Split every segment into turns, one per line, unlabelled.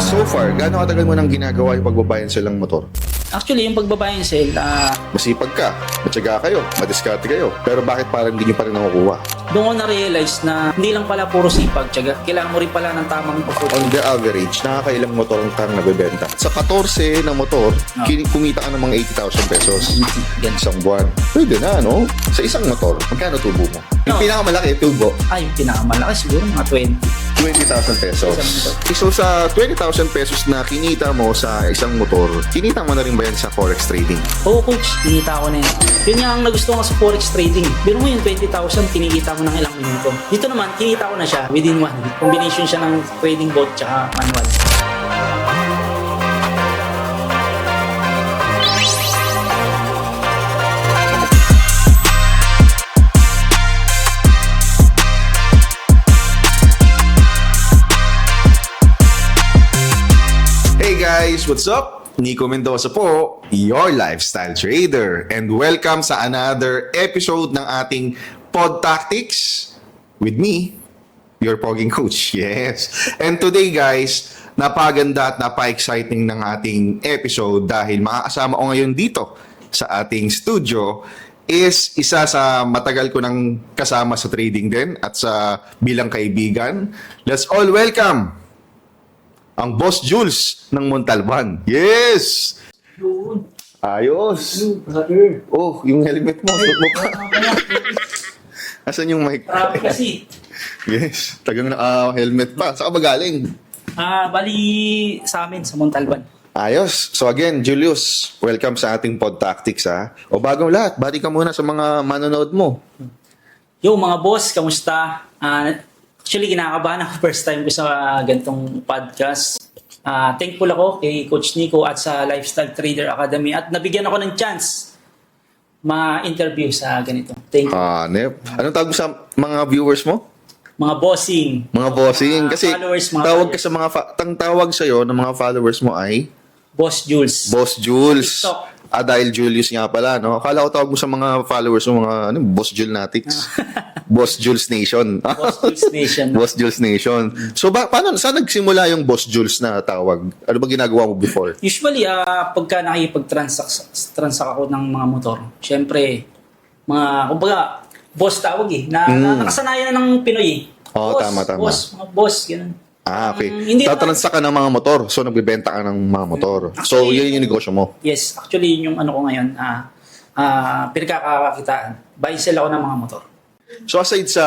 So far, gaano katagal mo nang ginagawa yung pagbabayan silang motor?
Actually, yung pagbabayan sale,
Masipag ka, matyaga kayo, madiskarte kayo. Pero bakit parang hindi nyo pa rin nakukuha?
doon ko na-realize na hindi lang pala puro sipag, tiyaga. Kailangan mo rin pala ng tamang pagpupunta.
On the average, nakakailang motor ang kang nabebenta. Sa 14 na motor, kumita ka ng mga 80,000 pesos. Isang buwan. Pwede na, no? Sa isang motor, magkano tubo mo? Yung pinakamalaki, tubo,
Yung pinakamalaki siguro mga 20.
20,000 pesos. So sa 20,000 pesos na kinita mo sa isang motor, kinita mo na rin ba yan sa forex trading?
Oo, coach, kinita ko na yun. Yun nga ang nagustuhan ko sa forex trading. Pero mo yung 20,000, kinikita mo ng ilang minuto. Dito naman, kinita ko na siya within one week. Combination siya ng trading bot tsaka manual.
Hey guys, what's up? Nico Mendoza po, your lifestyle trader. And welcome sa another episode ng ating Pod Tactics with me, your pogging coach. Yes. And today guys, napaganda at napa-exciting ng ating episode dahil makakasama ko ngayon dito sa ating studio is isa sa matagal ko nang kasama sa trading din at sa bilang kaibigan. Let's all welcome ang Boss Jules ng Montalban. Yes! Ayos! Oh, yung helmet mo. Suot mo pa. Asan yung mic?
Kasi,
Yes, tagang naka-helmet pa. Saan ka ba galing?
bali sa amin, sa Montalban.
Ayos. So again, Julius, welcome sa ating Pod Tactics ha. O bagong lahat, bati ka muna sa mga manonood mo.
Yo mga boss, kamusta? Actually, kinakabahan ako first time ko sa ganitong podcast. Thankful ako kay Coach Nico at sa Lifestyle Trader Academy at nabigyan ako ng chance ma-interview sa ganito. Thank you.
Nep. Anong tawag mo sa mga viewers mo?
Mga bossing.
Mga bossing. Kasi
followers, mga
tawag ka
followers.
sa mga tang tawag sa'yo ng mga followers mo ay
Boss Jules.
Boss Jules.
TikTok.
Dahil Julius nga pala, no? Akala ko tawag mo sa mga followers mo, mga, Boss Julnatics. Boss Jules Nation.
Boss Jules Nation.
Boss Jules Nation. So, paano, saan nagsimula yung Boss Jules na tawag? Ano ba ginagawa mo before?
Usually, pagka nakikipag-transact ako ng mga motor, syempre, kumbaga, boss tawag nakasanayan na ng Pinoy eh.
Oo,
Boss,
tama.
Boss, mga boss, ganun.
Okay.
Hindi
Tatransa ka ng mga motor. So, nagbibenta ka ng mga motor. So,
Actually,
yun yung negosyo mo.
Yes, actually, yung ano ko ngayon, pinagkakakitaan. Buy sell ako ng mga motor.
So, aside sa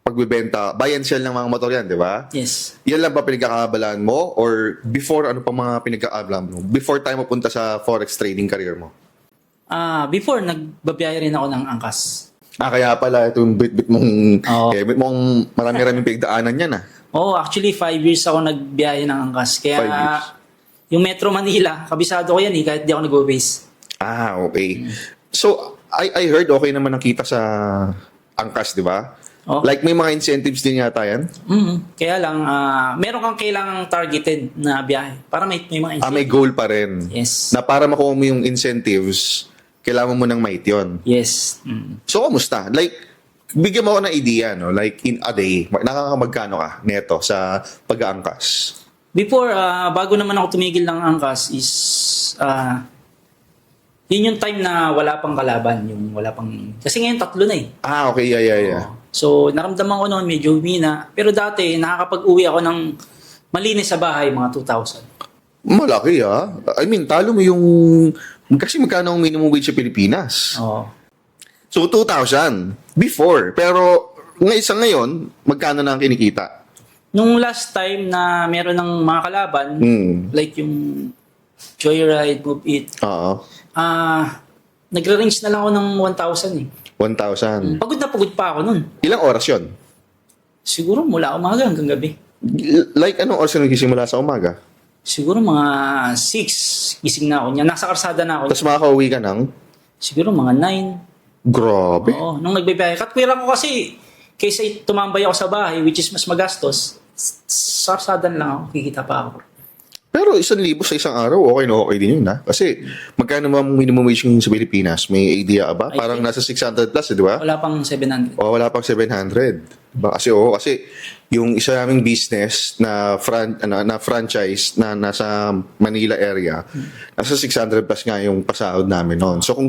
pagbibenta, buy and sell ng mga motor yan, di ba?
Yes.
Yan lang ba pinagkakabalaan mo? Or before, ano pa mga pinagkakabalaan mo? Before tayo mapunta sa forex trading career mo?
Before, nagbabiyahe rin ako ng angkas.
Kaya pala itong bit-bit mong,
Oo.
bit mong marami-raming pinagdaanan yan
Actually, 5 years ako nagbiyahe ng angkas. Kaya,
5 years.
yung Metro Manila, kabisado ko yan kahit di ako nag-base.
Okay. So, I heard okay naman ang kita sa angkas, di ba?
Oh.
Like may mga incentives din yata yan?
Kaya lang, meron kang kailangang targeted na biyahe para may mga
May goal pa rin.
Yes.
Na para makuha mo yung incentives, kailangan mo ng might yun.
Yes.
So, kamusta? Like, bigyan mo ako ng idea, no? Like, in a day, nakakamagkano ka neto sa pag-aangkas?
Before, bago naman ako tumigil ng angkas is, yun yung time na wala pang kalaban. Kasi ngayon 3 na eh.
Okay. Yeah.
So, naramdaman ko noon medyo humina. Pero dati, nakakapag-uwi ako ng malinis sa bahay, mga 2,000.
Malaki, I mean, talo mo yung... Kasi magkano ang minimum wage sa Pilipinas?
Oo.
So, 2,000 before. Pero ngayon, magkano na ang kinikita?
Nung last time na meron ng mga kalaban, like yung Joyride, Move It,
Oo.
nagre-range na lang ako ng 1,000 eh.
1,000.
Pagod na pagod pa ako nun.
Ilang oras yun?
Siguro mula umaga hanggang gabi.
Like, anong oras yung nagsisimula sa umaga?
Siguro mga 6, gising na ako niya. Nasa karsada na ako.
Tapos makakauwi ka ng?
Siguro mga 9.
Grabe.
Oo, nung nagbibiyahe. Katwiran ko kasi, kaysa tumambay ako sa bahay, which is mas magastos, sa karsada lang ako, kikita pa ako.
Pero 1,000 sa isang araw, okay na okay din yun kasi magkano ba minimum wage yung sa Pilipinas? May idea ba? Parang nasa 600 plus, di ba?
Wala pang 700.
O wala pang 700. Kasi yung isa naming business na franchise na nasa Manila area, nasa 600 plus nga yung pasahod namin noon. So kung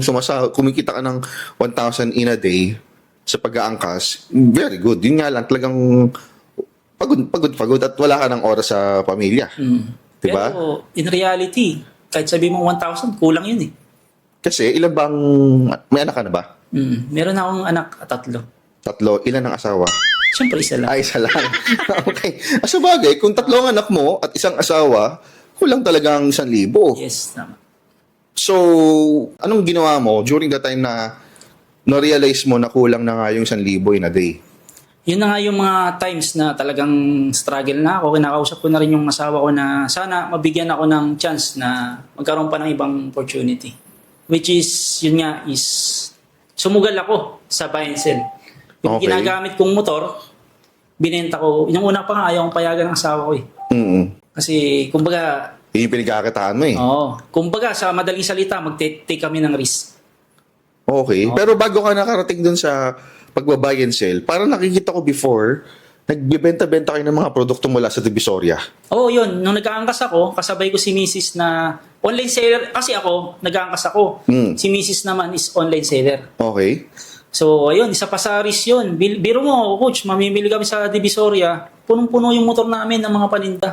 kumikita ka ng 1,000 in a day sa pag-aangkas, very good. Yun nga lang, talagang pagod at wala ka ng oras sa pamilya. Diba?
Pero in reality, kahit sabi mo 1,000, kulang yun eh.
Kasi ilan bang, may anak ka na ba?
Meron akong anak, 3.
3. Ilan ang asawa?
Siyempre, isa lang.
Ay, isa lang. Okay. Sa bagay, kung 3 ang anak mo at isang asawa, kulang talagang 1,000.
Yes, tama.
So, anong ginawa mo during the time na na-realize mo na kulang na nga yung 1,000 in a day?
Yun na nga yung mga times na talagang struggle na ako. Kinakausap ko na rin yung asawa ko na sana mabigyan ako ng chance na magkaroon pa ng ibang opportunity. Which is, yun nga, is sumugal ako sa buy and sell. Yung
Okay.
ginagamit kong motor, binenta ko. Yung una pa nga, ayaw kong payagan ng asawa ko eh. Kasi, kumbaga,
Yun yung pinagkakitaan mo eh.
kumbaga, sa madaling salita, mag-take kami ng risk.
Okay. Pero bago ka nakarating dun sa pagbabuy and sell, parang nakikita ko before, nagbibenta-benta kayo ng mga produkto mula sa Divisoria.
Yun. Nung nag-aangkas ako, kasabay ko si Mrs. na online seller. Kasi ako, nag-aangkas ako. Si Mrs. naman is online seller.
Okay.
So, ayun, isa pa sa risk yun. Biro mo, coach, mamimili kami sa Divisoria, punong-puno yung motor namin ng mga paninda.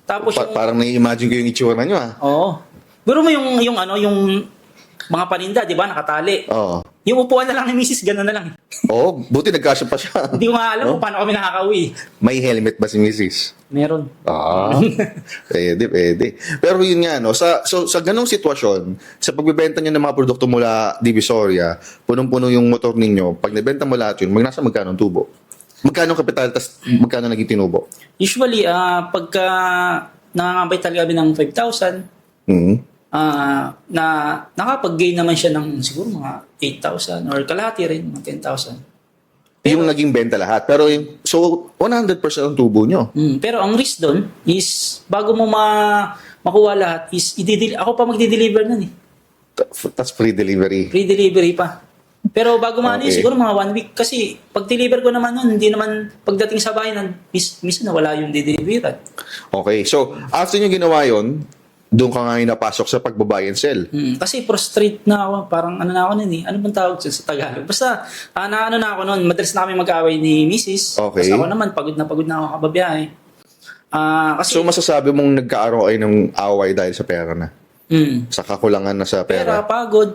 Tapos
Parang nai-imagine ko yung itsura nyo ah.
Biro mo yung mga paninda, di ba, nakatali.
Oo.
Yung upuan na lang ni Mrs., gano'n na lang.
Oo, buti nagkasya pa siya.
Hindi ko nga alam kung paano kami nakakauwi.
May helmet ba si Mrs.?
Meron.
Pwede. Pero yun nga, no, sa ganong sitwasyon, sa pagbebenta nyo ng mga produkto mula Divisoria, punong-puno yung motor ninyo, pag nabenta mo lahat yun, magkano ang tubo? Magkano ang kapital, tas magkano naging tinubo?
Usually, pagka nangangambay talaga kami ng 5,000, na nakapag-gain naman siya ng siguro mga 8,000 or kalahati rin, mga 10,000.
Yung naging benta lahat. Pero so, 100% ang tubo nyo.
Pero ang risk doon is, bago mo makuha lahat, is ako pa magdi-deliver nun eh.
That's free delivery.
Free delivery pa. Pero bago
Okay.
siguro mga 1 week. Kasi pag deliver ko naman nun, hindi naman pagdating sa bahay, minsan nawala yung dideliveran.
Okay. So, after nyo ginawa yun, doon ka nga napasok sa pagbabuy and sell.
Kasi frustrate na ako. Parang ano na ako nun eh. Ano bang tawag sa Tagalog? Basta, na ako nun. Madalas na kami mag-away ni Mrs.
Okay.
Basta ako naman, pagod na ako kababiyahe. Kasi,
So, masasabi mong nagkaroon kayo ng away dahil sa pera na? Sa kakulangan na sa
pera,
pera?
pagod.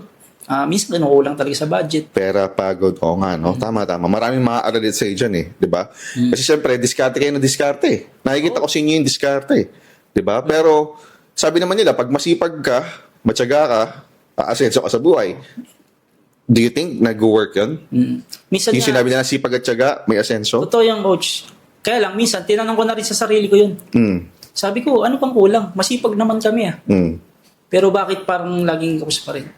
Minsan kinukulang talaga sa budget.
Pera, pagod. Oo nga, no? Tama. Maraming maaaralit sa'yo dyan eh. Di ba? Kasi siyempre, diskarte kayo na diskarte eh. Nakikita ko sa inyo yung diskarte eh. Di ba? Pero, sabi naman nila, pag masipag ka, matyaga ka, aasenso ka sa buhay. Do you think nag-work yun?
Minsan
Yung
nga,
sinabi nila, sipag at tyaga, may asenso?
totoo yung coach. Kaya lang, minsan, tinanong ko na rin sa sarili ko yun. Sabi ko, ano pang kulang? Masipag naman kami ah. Pero bakit parang laging kapos pa rin?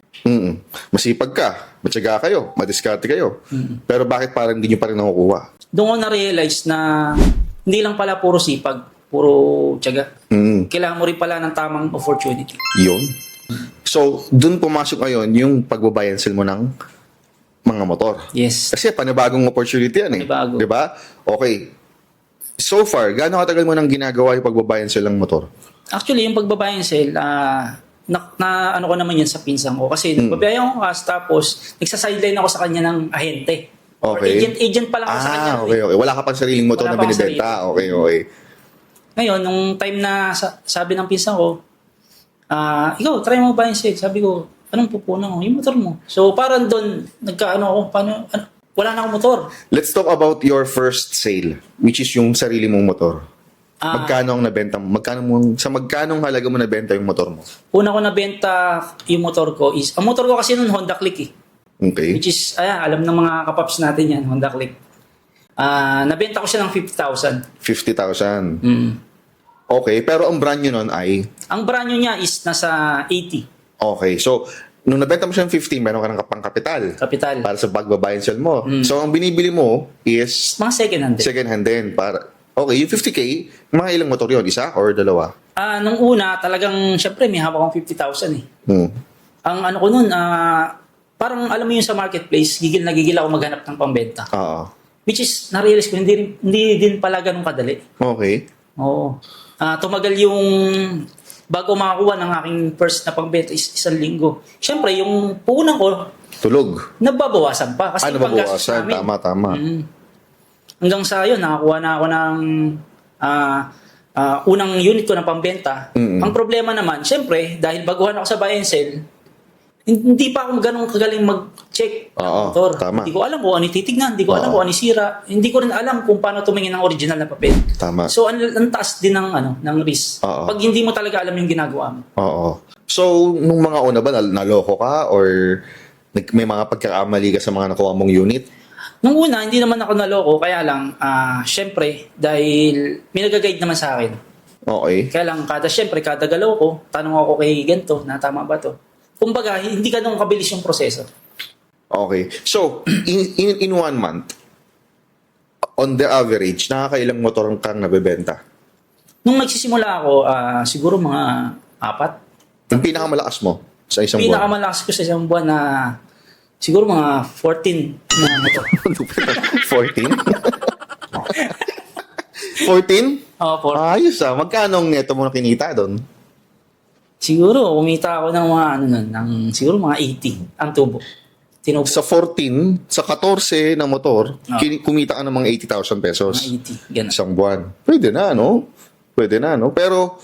Masipag ka, matyaga kayo, madiskarte kayo. Pero bakit parang hindi nyo pa rin nakukuha?
Doon ko na-realize na hindi lang pala puro sipag, puro tiyaga. Kailangan mo rin pala ng tamang opportunity.
Yun. So, dun pumasok ngayon yung pagbabuy and sell mo ng mga motor.
Yes.
Kasi panibagong opportunity yan eh.
Panibago.
Di ba? Okay. So far, gaano katagal mo nang ginagawa yung pagbabuy and sell ng motor?
Actually, yung pagbabuy and sell, ano ko naman yan sa pinsan ko. Kasi nagbabayay ako kas, tapos nagsasideline ako sa kanya ng ahente. Or
Okay.
agent pa lang ako sa kanya.
Okay. Wala ka pang sariling motor
Wala
na
pa akong
binibenta. Okay.
Ngayon, nung time na sabi ng pinsan ko, ikaw, try mo ba yung sale? Sabi ko, anong pupunan ko? Yung motor mo. So, parang doon, wala na akong motor.
Let's talk about your first sale, which is yung sarili mong motor. Magkano ang nabenta mo? Magkano halaga mo nabenta yung motor mo?
Una ko nabenta yung motor ko is, ang motor ko kasi noon Honda Click eh.
Okay.
Which is, alam ng mga kapaps natin yan, Honda Click. Nabenta ko siya ng 50,000.
50,000. Okay, pero ang brand nyo nun ay?
Ang brand new niya is nasa 80.
Okay, so, nung nabenta mo siya ng 50, meron ka ng pangkapital.
Kapital.
Para sa pagbabuy and sell mo. So, ang binibili mo is
Mga second hand din.
second hand din. Okay, yung 50K, mga ilang motor yun? Isa or dalawa?
Nung una, talagang, syempre, may hawak akong 50,000 eh. Ang ano ko nun, parang alam mo yun sa marketplace, gigil na gigil ako maghanap ng pambenta.
Oo.
Which is, na-realize ko, hindi din pala ganun kadali.
Okay.
Oo. Tumagal yung bago makakuha ng aking first na pagbenta is 1 linggo. Siyempre, yung puhunan ko,
Tulog.
nababawasan pa. Kasi yung panggastos
Nababawasan.
namin.
Tama.
Hanggang sa yun, nakakuha na ako ng unang unit ko ng pambenta. Ang problema naman, siyempre, dahil baguhan ako sa buy and sell, hindi pa ako ganun kagaling mag-check ng
Oo,
motor.
tama.
Hindi ko alam kung ano titignan, hindi ko alam
Oo.
kung ano sira. Hindi ko rin alam kung paano tumingin ng original na papel.
Tama.
So, ang taas din ng risk.
Oo.
Pag hindi mo talaga alam yung ginagawa mo.
Oo. So, nung mga una ba, naloko ka or may mga pagkakamali ka sa mga nakuha mong unit?
Nung una, hindi naman ako naloko. Kaya lang, syempre, dahil may nag-guide naman sa akin.
Okay.
Kaya lang, syempre, kada galaw ko, tanong ako kay ganito, na tama ba to? Kumbaga, hindi ganun kabilis yung proseso.
Okay. So, in 1 month, on the average, nakakailang motor kang nabebenta?
Nung nagsisimula ako, siguro mga 4.
Yung pinakamalakas mo sa isang buwan?
Pinakamalakas ko sa isang buwan na siguro mga 14 na motor.
14? 14?
Oo, 14.
Ayos Magkano ang neto mo na kinita doon?
Siguro, umita ako ng mga, siguro mga 80 ang tubo. Tinubo
Sa 14, sa 14 na motor,
Oo.
kumita ka ng mga 80,000 pesos.
mga 80. Ganun.
Isang buwan. Pwede na, no? Pero,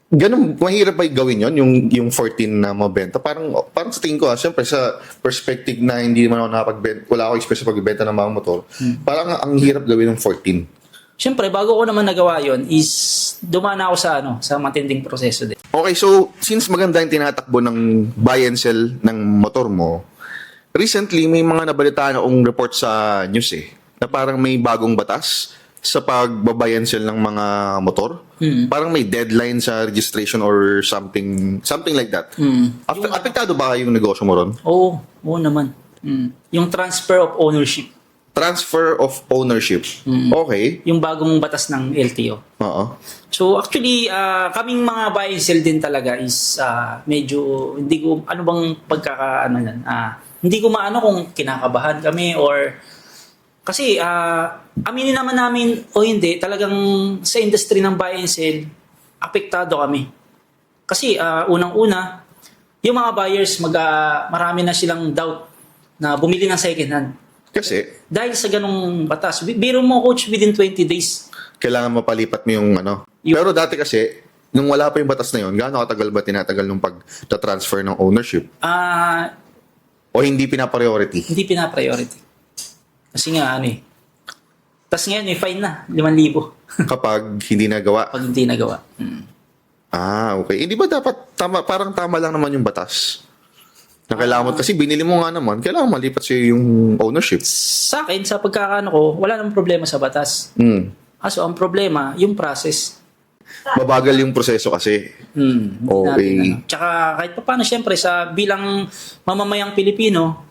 ganun, mahirap ba gawin yon yung 14 na mabenta? Parang sa tingin ko, siyempre sa perspective na hindi naman ako nakapagbenta, wala ako experience sa pagbenta ng mga motor, parang ang hirap gawin ng 14.
Siyempre, bago ko naman nagawa yon is dumana ako sa matinding proseso din.
Okay, so, since maganda yung tinatakbo ng buy and sell ng motor mo, recently, may mga nabalitaan akong report sa news na parang may bagong batas sa pagbabuy and sell ng mga motor. Parang may deadline sa registration or something like that. Apektado ba yung negosyo mo ron?
Oo naman. Yung transfer of ownership.
Transfer of ownership. Okay.
Yung bagong batas ng LTO.
Oo.
So actually, kaming mga buy and sell din talaga is medyo, hindi ko, ano bang pagkakaano yan? Hindi ko maano kung kinakabahan kami or, kasi aminin naman namin o hindi, talagang sa industry ng buy and sell, apektado kami. Kasi unang-una, yung mga buyers, marami na silang doubt na bumili ng second hand.
Kasi,
Dahil sa ganung batas, biro mo coach within 20 days.
kailangan mapalipat mo yung Pero dati kasi, nung wala pa yung batas na yun, gaano katagal ba tinatagal nung pag-transfer ng ownership? O hindi pinapriority?
Hindi pina-priority. Kasi nga Tapos ngayon fine na, 5,000
Kapag hindi nagawa?
pag hindi nagawa.
Okay. Hindi ba dapat, parang tama lang naman yung batas? Na kailangan mo, kasi binili mo nga naman, kailangan malipat sa'yo yung ownership.
Sa akin, sa pagkakaano ko, wala namang problema sa batas. Kaso ang problema, yung process.
Mabagal yung proseso kasi.
Hindi
Okay.
natin, Tsaka kahit pa paano, syempre, bilang mamamayang Pilipino,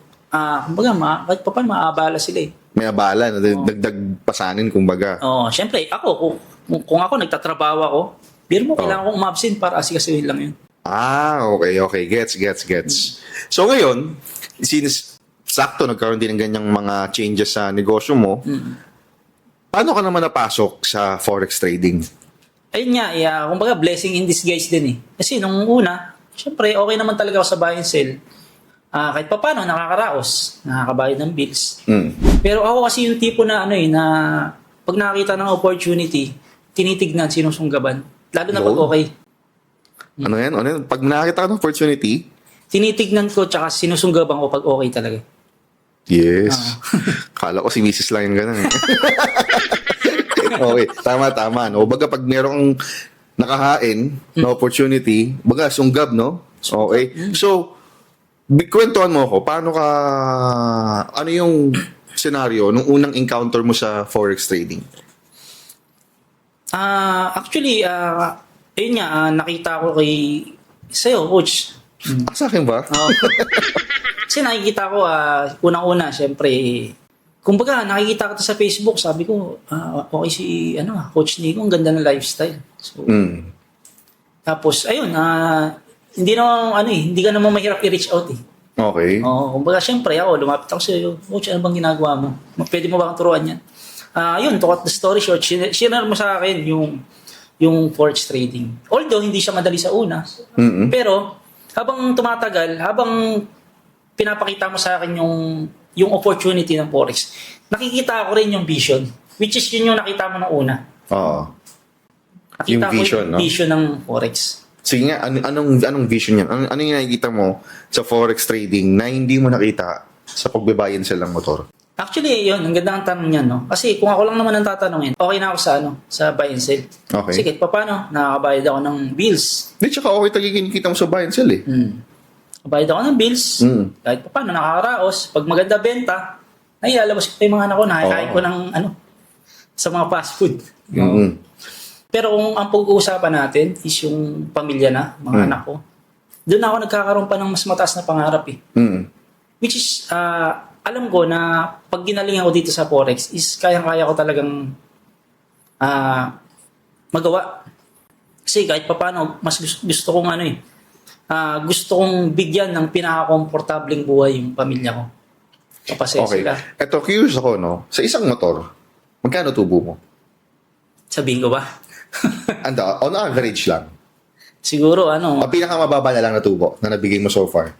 kumbaga, kahit pa paano, maabala sila
May abala, dagdag pasanin, kumbaga.
Oo, syempre, ako, kung ako nagtatrabaho ako, biro mo, kailangan kong umabsent para asikasuhin lang yun.
Okay. Gets. So ngayon, since sakto nagkaroon din ng ganyang mga changes sa negosyo mo, paano ka naman napasok sa forex trading?
Ayun nga, kumbaga blessing in disguise din Kasi nung una, syempre okay naman talaga ako sa buy and sell. Kahit pa paano, nakakaraos, nakakabayad ng bills. Pero ako kasi yung tipo na na pag nakakita ng opportunity, tinitignan, sinusunggaban. Lalo na pag okay.
Ano yan? Pag nakakita ka ng opportunity,
Tinitignan ko tsaka sinusunggaban ko pag okay talaga.
yes. Kala ko si Mrs. lang yung ganun. Okay, tama. No? Baga pag merong nakahain na opportunity, baga sunggab, no? Okay. So, kwentuhan mo ako, ano yung scenario nung unang encounter mo sa forex trading?
Actually, ayun nga, nakita ko sa'yo, coach.
Sa akin ba?
Kasi nakikita ko, unang-una, syempre, kumbaga, nakikita ko to sa Facebook, sabi ko, okay si, Coach Nico, ang ganda ng lifestyle. So, tapos, ayun, hindi ka naman mahirap i-reach out
Okay.
Oo, kumbaga syempre ako, lumapit ako sa iyo, coach, ano bang ginagawa mo? Pwede mo ba akong turuan yan? Yun, to cut the story short, share mo sa akin yung forex trading. Although hindi siya madali sa una, pero habang tumatagal, habang pinapakita mo sa akin yung opportunity ng forex, nakikita ko rin yung vision, which is yun yung nakita mo ng una.
Oo.
Nakita
Yung
ko
vision,
yung
no?
vision ng forex.
Sige nga, anong vision yan? Ano yung nakikita mo sa forex trading na hindi mo nakita sa pagbabayan sell ng motor?
Actually, yun, ang ganda ng tanong niyan, no? Kasi kung ako lang naman ang tatanungin, okay na ako sa buy and sell.
Okay.
Sige, paano? Nakakabayad ako ng bills.
Hindi, tsaka okay talaga kinikita mo sa buy and sell eh.
Bayad ako ng bills. Kahit paano, nakakaraos. Pag maganda benta, nailalabas ko pa yung mga anak ko, nakakain ko ng sa mga fast food. Pero kung ang pag-uusapan natin is yung pamilya na, mga anak ko, doon ako nagkakaroon pa ng mas mataas na pangarap eh. Which is, alam ko na pag ginaling ako dito sa Forex is kayang-kaya ko talagang magawa. Kasi kahit paano, mas gusto kong gusto kong bigyan ng pinaka-komportabling buhay yung pamilya ko. Kapasaya
Okay.
sila.
Eto, curious ako, no? Sa isang motor, magkano tubo mo?
Sabihin ko ba?
On average lang.
Siguro
Ang pinakamababa na lang na tubo na nabigay mo so far.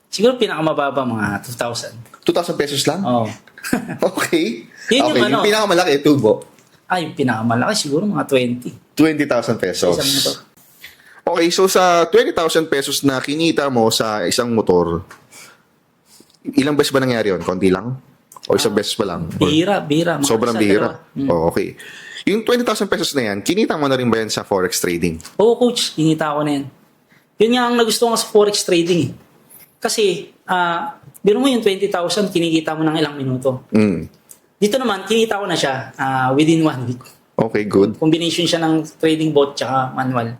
siguro pinakamababa mga 2,000.
2,000 pesos lang?
Oo.
Okay.
Yun yung
Yung pinakamalaki, tubo.
Yung pinakamalaki siguro mga 20.
20,000 pesos.
Isang motor.
Okay, so sa 20,000 pesos na kinita mo sa isang motor, ilang beses ba nangyari yun? Konti lang? O isang beses pa lang? Or
Bihira. Mga
sobrang
isa,
bihira?
dalawa.
Oh, okay. Yung 20,000 pesos na yan, kinita mo na rin ba yan sa forex trading?
Oo, coach. Kinita ko na yan. Yun nga ang nagustuhan ko sa forex trading eh. Kasi, biro mo yung 20,000, kinikita mo ng ilang minuto. Dito naman, kinita ko na siya within 1 week.
Okay, good.
Combination siya ng trading bot tsaka manual.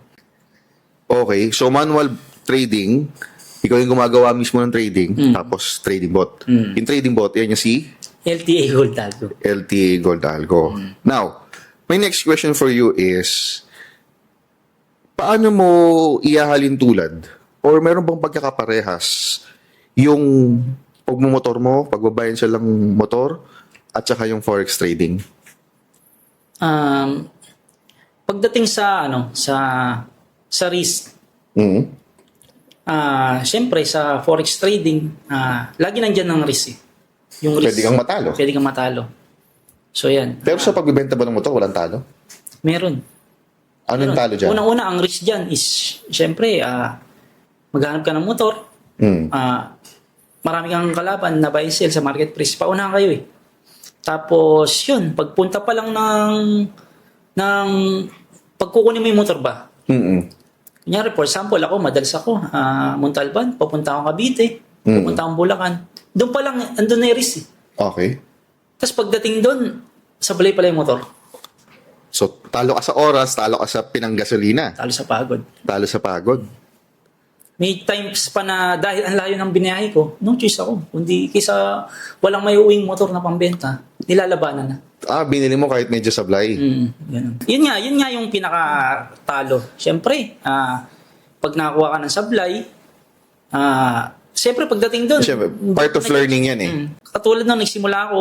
Okay, so manual trading, ikaw yung gumagawa mismo ng trading, tapos trading bot. Yung trading bot, yan yung si
LTA Gold Algo.
LTA Gold Algo. Now, my next question for you is, paano mo ihahalin tulad or meron bang pagkakaparehas yung pagmumotor mo, pagbabayan sa lang motor, at saka yung forex trading?
Pagdating sa sa risk, syempre sa forex trading, lagi nandiyan ng risk eh. Yung risk.
Pwede kang matalo.
Pwede kang matalo. So yan.
Pero sa pagbibenta ba ng motor, walang talo?
Meron.
Anong talo dyan?
Unang-una, ang risk dyan is, syempre, maghanap ka ng motor, marami kang kalaban na buy and sell sa market price. Paunahan kayo eh. Tapos, yun, pagpunta pa lang ng pagkukunin mo yung motor ba? Kunyari, for example, madalas ako, Montalban, papunta akong Cavite, papunta akong Bulacan. Doon pa lang, andun na yung risk eh.
Okay.
Tapos pagdating doon, sablay pala yung motor.
So, talo ka sa oras, talo ka sa pinanggasolina,
Talo sa pagod.
talo sa pagod.
May times pa na dahil ang layo ng binahe ko, no choice ako. Kundi kaysa walang may uwing motor na pambenta, nilalabanan na.
Binili mo kahit medyo sablay.
Ganun. Yun nga yung pinaka-talo. Siyempre, pag nakakuha ka ng sablay, siyempre pagdating doon,
Siyempre, part of learning yan eh.
Katulad nung nagsimula ako,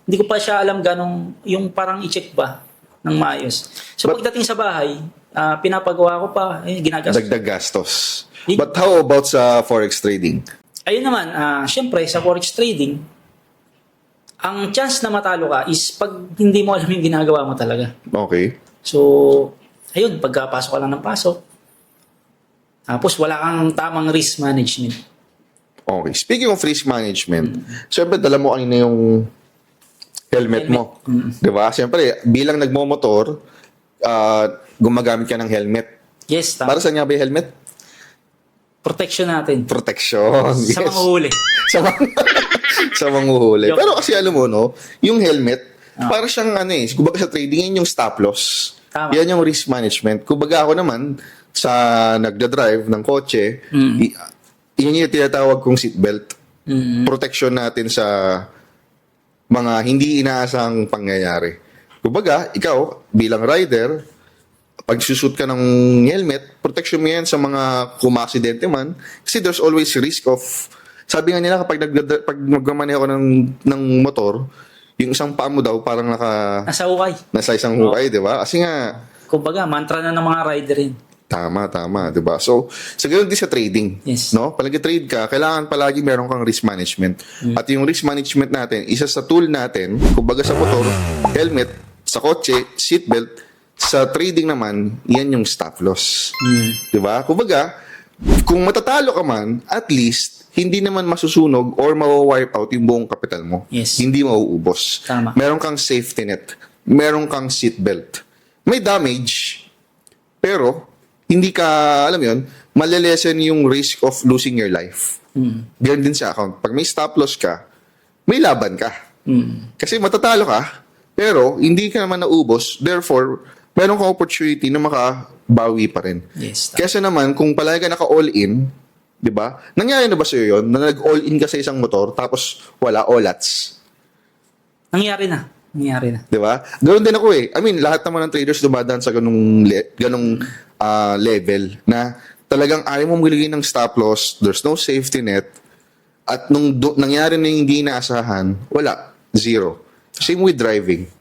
hindi ko pa siya alam ganong yung parang i-check ba ng maayos. So pagdating sa bahay, pinapagawa ko pa, ginagastos.
Dagdag gastos. But how about sa forex trading?
Ayun naman, syempre sa forex trading, ang chance na matalo ka is pag hindi mo alam yung ginagawa mo talaga.
Okay.
So, ayun, pagkapasok ka lang ng pasok, tapos wala kang tamang risk management.
Okay. Speaking of risk management, siyempre dala mo kanina yung helmet mo. Di ba? Siyempre, bilang nagmomotor, gumagamit ka ng helmet.
Yes, tama.
Para saan nga ba yung helmet?
Protection natin.
Protection.
Sa
Yes.
mga huli.
Sa manghuhuli.
Joke.
Pero kasi alam mo, no, yung helmet, para siyang kumbaga sa trading, yun yung stop loss.
Tama.
Yan yung risk management. Kumbaga ako naman, sa nagda-drive ng kotse, yun yung tinatawag kong seatbelt. Protection natin sa mga hindi inaasang pangyayari. Kumbaga, ikaw, bilang rider, pag susut ka ng helmet, protection mo yan sa mga kumaksidente man. Kasi there's always risk of Sabi nga nila kapag pag magmamaneho ka ng motor, yung isang paa mo daw parang
Nasa ukay.
nasa isang hukay, di ba? Kasi nga,
Kumbaga, mantra na ng mga rider yun.
tama, di ba? So, sa ganun din sa trading,
Yes.
no? Pag nag-trade ka, kailangan palagi meron kang risk management. At yung risk management natin, isa sa tool natin, kumbaga sa motor, helmet, sa kotse, seatbelt, sa trading naman, yan yung stop loss. Di ba? Kumbaga, kung matatalo ka man, at least, hindi naman masusunog or mawa-wipe out yung buong kapital mo.
Yes.
Hindi mauubos.
Tama.
Meron kang safety net. Meron kang seatbelt. May damage, pero hindi ka, alam mo yun, malilesen yung risk of losing your life. Ganyan din sa account. Pag may stop loss ka, may laban ka. Kasi matatalo ka, pero hindi ka naman naubos. Therefore, meron kang opportunity na makabawi pa rin.
Yes.
Kesa naman, kung palagi ka naka-all-in, di ba? Nangyari na ba sa'yo yun? Na nag-all-in ka sa isang motor, tapos wala, olats.
Nangyari na.
Di ba? Ganoon din ako eh. I mean, lahat naman ng traders dumadaan sa ganung level na talagang ayaw mo maglagay ng stop loss, there's no safety net, at nung nangyari na yung hindi inaasahan, wala. Zero. Same with driving.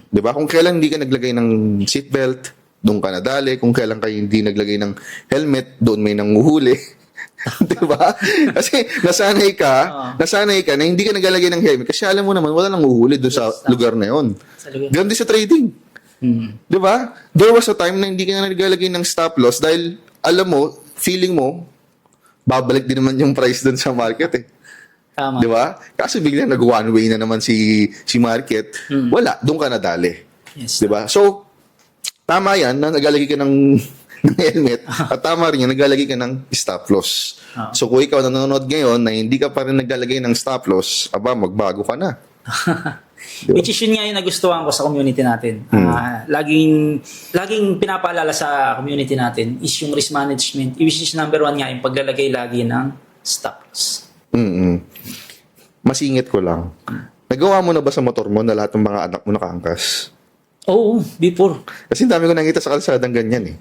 Di ba? Kung kailan hindi ka naglagay ng seatbelt, doon ka nadali. Kung kailan kayo hindi naglagay ng helmet, doon may nanguhuli. Di ba? Kasi nasanay ka na hindi ka naglalagay ng helmet kasi alam mo naman wala nang uhuli doon sa lugar na yon. Ganun din sa trading. Di ba? There was a time na hindi ka na naglalagay ng stop loss dahil alam mo, feeling mo, babalik din naman yung price doon sa market eh.
Tama.
Di ba? Kasi bigla nag one way na naman si market. Wala, doon ka nadali.
Yes.
Di ba? So, tama yan na naglalagay ka ng helmet at tama rin yan, naglalagay ka ng stop loss. So, kung ikaw nanonood ngayon na hindi ka pa rin naglalagay ng stop loss, aba, magbago ka na.
Which is yun nga yung nagustuhan ko sa community natin. Laging pinapaalala sa community natin is yung risk management. Which is number 1 nga yung paglalagay lagi ng stop loss.
Masingit ko lang. Nagawa mo na ba sa motor mo na lahat ng mga anak mo nakaangkas?
Oo, before.
Kasi dami ko nakita sa kalsadang ganyan eh.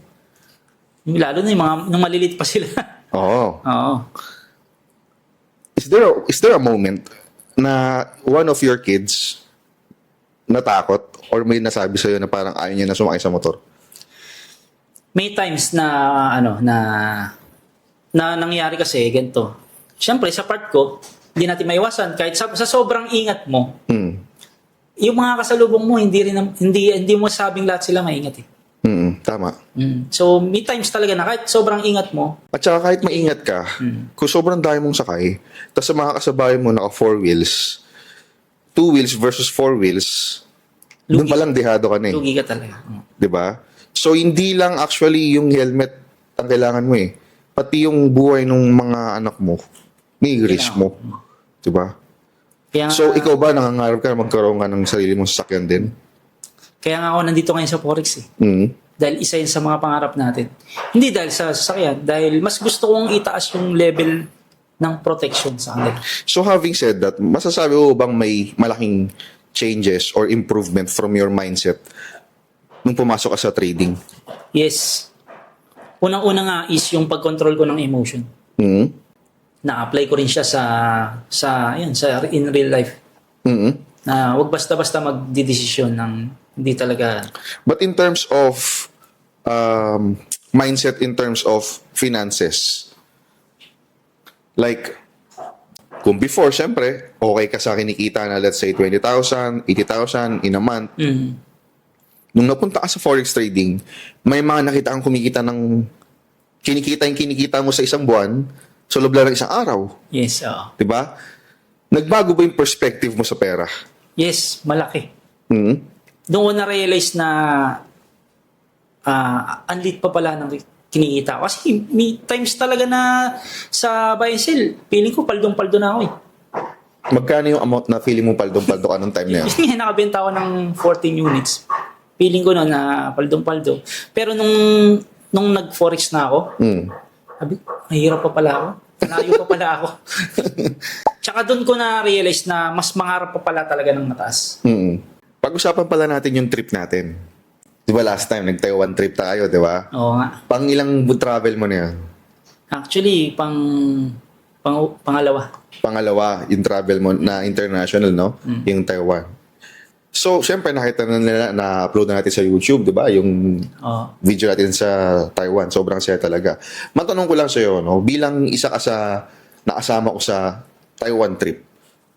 Lalo na yung mga nung malilit pa sila.
Oo.
Oo.
Is there a moment na one of your kids natakot or may nasabi sa'yo na parang ayaw niya na sumakay sa motor?
May times na na nangyari kasi ganito. Siyempre sa part ko, hindi natin maiwasan kahit sa sobrang ingat mo. Yung mga kasalubong mo hindi mo sabing lahat sila maingat eh.
Tama.
So, may times talaga na kahit sobrang ingat mo,
At saka kahit maingat ka, kung sobrang dami mong sakay, tapos sa mga kasabay mo naka 4 wheels, 2 wheels versus 4 wheels, doon pa lang dehado ka na eh.
lugi ka talaga.
'Di ba? So hindi lang actually yung helmet ang kailangan mo eh. Pati yung buhay ng mga anak mo, may risk mo. 'Di ba?
Kaya nga,
So ikaw ba nangangarap ka na magkaroon ka ng sarili mong sasakyan din?
kaya nga ako nandito ngayon sa Forex eh. Dahil isa yun sa mga pangarap natin. Hindi dahil sa sasakyan, dahil mas gusto kong itaas yung level ng protection sa kanila.
So having said that, masasabi mo bang may malaking changes or improvement from your mindset nung pumasok ka sa trading?
Yes. Unang-una nga is yung pag-control ko ng emotion. Na-apply ko rin siya sa in real life. Na wag basta-basta magdidesisyon ng hindi talaga.
But in terms of mindset, in terms of finances, like, kung before, syempre, okay ka sa kinikita na let's say 20,000, 80,000 in a month. Nung napunta ka sa forex trading, may mga nakita kang kumikita ng kinikita mo sa isang buwan, sa loob lang ng isang araw.
Yes, oo.
'Di ba? Nagbago ba yung perspective mo sa pera?
Yes, malaki. Doon ko na-realize na ang liit pa pala ng kinikita ko. Kasi may times talaga na sa buy and sell, feeling ko paldong-paldo na ako eh.
Magkano yung amount na feeling mo paldong-paldo ka nung time na yun?
Kasi nakabenta ako ng 14 units. Feeling ko noon na paldong-paldo. Pero nung nag-forex na ako, sabi ko, mahirap pa pala ako. Malayo pa pala ako. Tsaka doon ko na-realize na mas mangarap pa pala talaga ng mataas.
Pag-usapan pala natin yung trip natin. Di ba last time, nag-Taiwan trip tayo, di ba?
Oo nga.
Pang ilang travel mo na yun?
Actually, pang Pangalawa.
Pangalawa, yung travel mo na international, no? Yung Taiwan. So, syempre, nakita na nila, na-upload na natin sa YouTube, di ba? Yung video natin sa Taiwan. Sobrang saya talaga. Matanong ko lang sa'yo, no? Bilang isa ka sa nakasama ko sa Taiwan trip,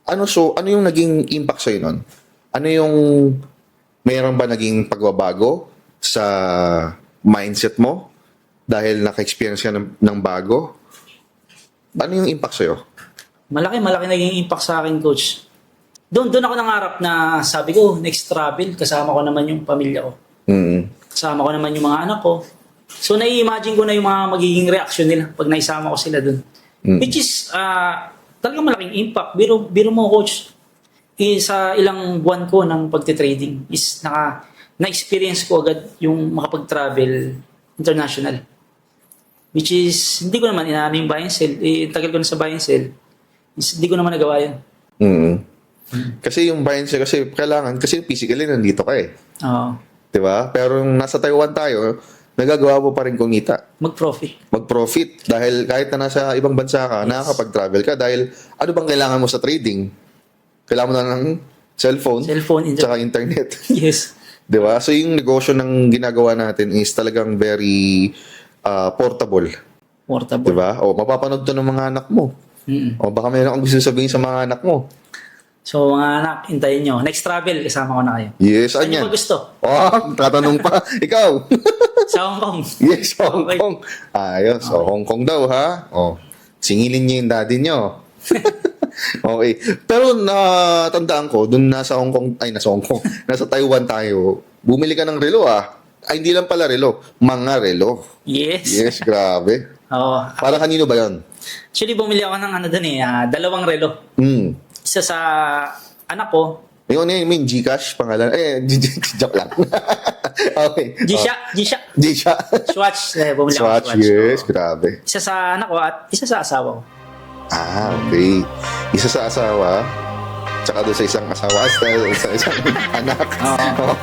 ano yung naging impact sa'yo nun? Ano yung mayroon ba naging pagbabago sa mindset mo dahil naka-experience ka ng bago? Ano yung impact sa'yo?
Malaki naging impact sa akin, coach. Doon ako nangarap na sabi ko, next travel, kasama ko naman yung pamilya ko. Kasama ko naman yung mga anak ko. So, nai-imagine ko na yung mga magiging reaction nila pag naisama ko sila doon. Which is, talagang malaking impact. Biro mo, coach, sa ilang buwan ko ng pagtitrading is na-experience ko agad yung makapag-travel international. Which is, hindi ko naman inaano yung buy and sell. Tagal ko na sa buy and sell. Hindi ko naman nagawa yan.
Kasi yung buy and sell, kasi kailangan, kasi physically nandito ka eh.
Oo.
Diba? Pero yung nasa Taiwan tayo, nagagawa mo pa rin kumita. Mag-profit. Dahil kahit na nasa ibang bansa ka, nakakapag-travel ka. Dahil ano bang kailangan mo sa trading? Kailangan mo na ng cellphone, tsaka internet.
Yes.
Diba? So yung negosyo ng ginagawa natin is talagang very portable. Diba? O mapapanood to ng mga anak mo. O baka mayroon kang gusto sabihin sa mga anak mo.
So mga anak, hintayin nyo. Next travel, kasama ko na kayo.
Yes,
Saan
anyan.
nyo ba gusto?
Tatanong pa. Ikaw.
Sa Hong Kong.
Yes, Hong Kong. Ayos. So, Hong Kong daw, ha? Singilin niyo yung daddy nyo. Okay. Pero natandaan ko, dun nasa Hong Kong, nasa Taiwan tayo, bumili ka ng relo, Ay, hindi lang pala relo, mga relo.
Yes.
Yes, grabe.
Oo.
Para kanino ba yon?
Actually, bumili ako ng dalawang relo. Isa sa anak ko.
Yung Gcash pangalan. Joke lang. Okay. G-Shock.
Swatch. Bumili ako ng
Swatch,
Swatch.
yes. Grabe.
Isa sa anak ko at isa sa asawa ko.
Okay. Isa sa asawa, tsaka doon sa isang asawa, sa isang anak.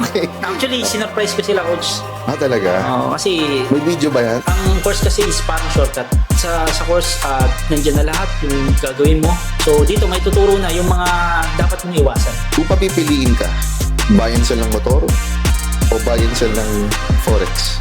Okay.
Actually, sinurprise ko sila, coach.
Talaga?
Oo, kasi
May video ba yan?
ang course kasi is parang shortcut. Sa course, nandiyan na lahat yung gagawin mo. So, dito may tuturo na yung mga dapat mong iwasan.
Kung papipiliin ka, buy and sell ng motor o buy and sell ng forex?